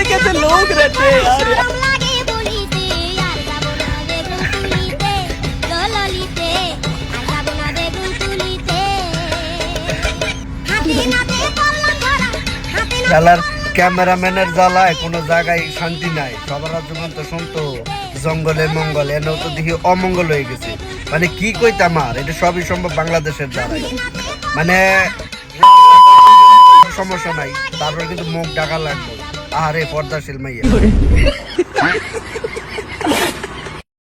कैसे लोग रहते हैं यार খেলার ক্যামেরাম্যানের জ্বালায় কোনো জায়গায় শান্তি নাই। সবার যখন তো শুনতো জঙ্গলে মঙ্গল, এনেও তো দেখি অমঙ্গল হয়ে গেছে। মানে কি কইতাম আর, এটা সবই সম্ভব বাংলাদেশের দ্বারাই। মানে সমস্যা নাই, তারপর কিন্তু মুখ ঢাকা লাগবে। আরে পর্দাশীল মাইয়া